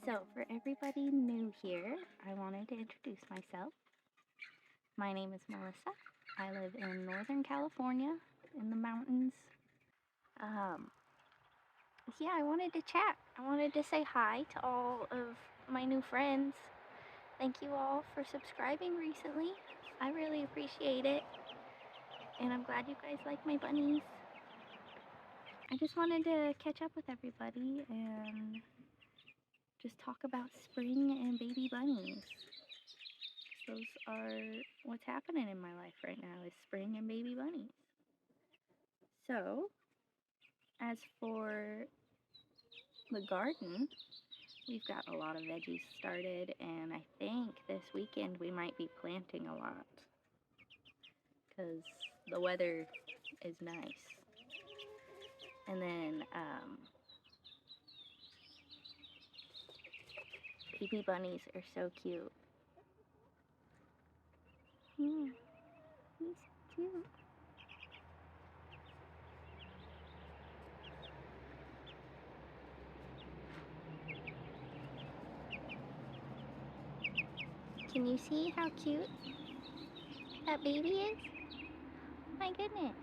So, for everybody new here, I wanted to introduce myself. My name is Melissa. I live in Northern California in the mountains. Yeah, I wanted to chat. I wanted to say hi to all of my new friends. Thank you all for subscribing recently. I really appreciate it. And I'm glad you guys like my bunnies. I just wanted to catch up with everybody and just talk about spring and baby bunnies. Those are what's happening in my life right now, is spring and baby bunnies. So, as for the garden, we've got a lot of veggies started, and I think this weekend we might be planting a lot because the weather is nice. And then baby bunnies are so cute. He's cute. Can you see how cute that baby is? My goodness.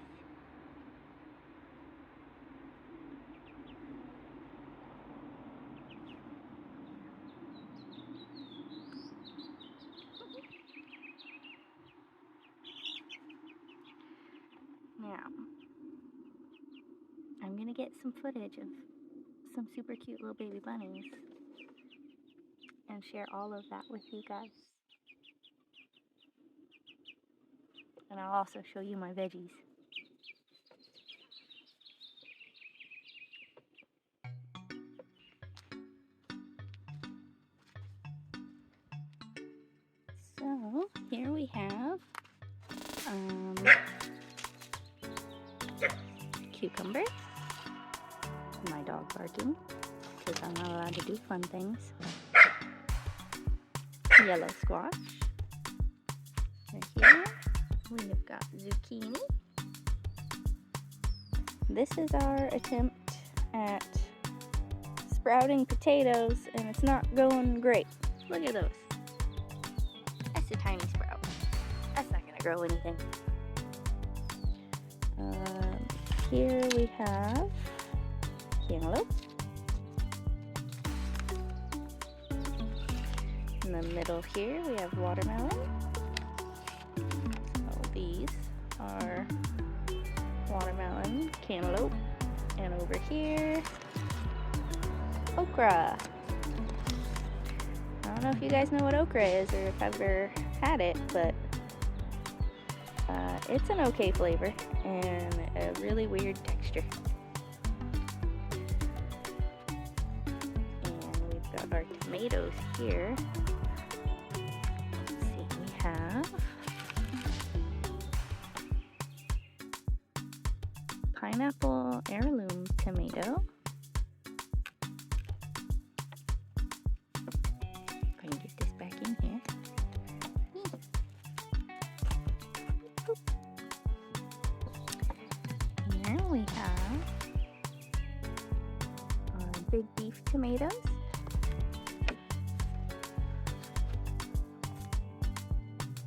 Now, I'm gonna get some footage of some super cute little baby bunnies and share all of that with you guys. And I'll also show you my veggies. So here we have cucumbers. My dog barking because I'm not allowed to do fun things. Yellow squash. Right here we've got zucchini. This is our attempt at sprouting potatoes, and it's not going great. Look at those. That's a tiny sprout. That's not gonna grow anything. Here we have cantaloupe. In the middle here we have watermelon. So these are watermelon, cantaloupe, and over here, okra. I don't know if you guys know what okra is or if I've ever had it, but it's an okay flavor and a really weird texture. And we've got our tomatoes here. Let's see, we have pineapple heirloom tomato. If I can get this back in here. Here we have big beef tomatoes.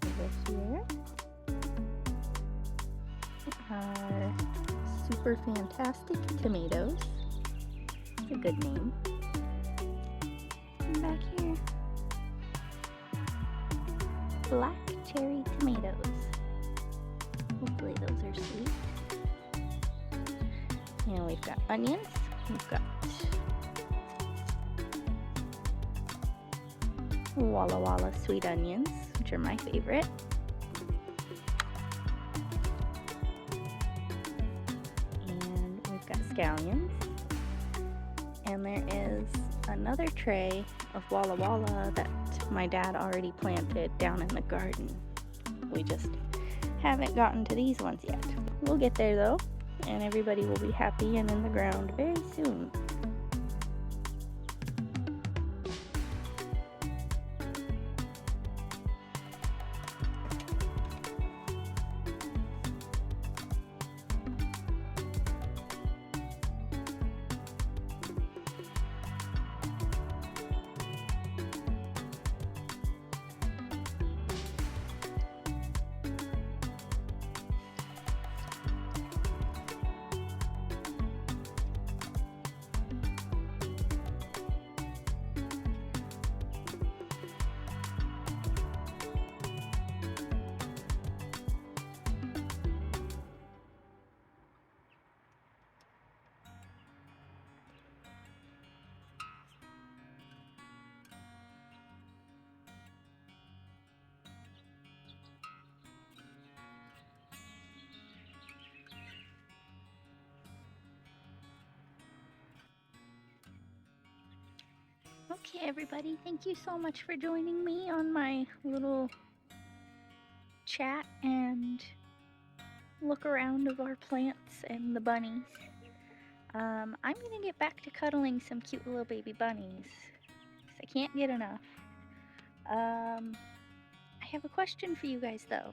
Over here are super fantastic tomatoes. It's a good name. And back here, black cherry tomatoes. Hopefully those are sweet. And we've got onions, We've got Walla Walla sweet onions, which are my favorite. And we've got scallions. And there is another tray of Walla Walla that my dad already planted down in the garden. We just haven't gotten to these ones yet. We'll get there though, and everybody will be happy and in the ground very soon. Okay, everybody, thank you so much for joining me on my little chat and look around of our plants and the bunnies. I'm gonna get back to cuddling some cute little baby bunnies. I can't get enough. I have a question for you guys though.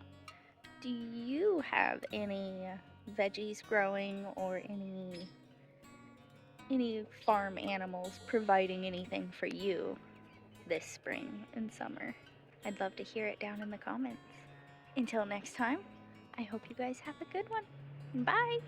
Do you have any veggies growing or any farm animals providing anything for you this spring and summer? I'd love to hear it down in the comments. Until next time, I hope you guys have a good one. Bye!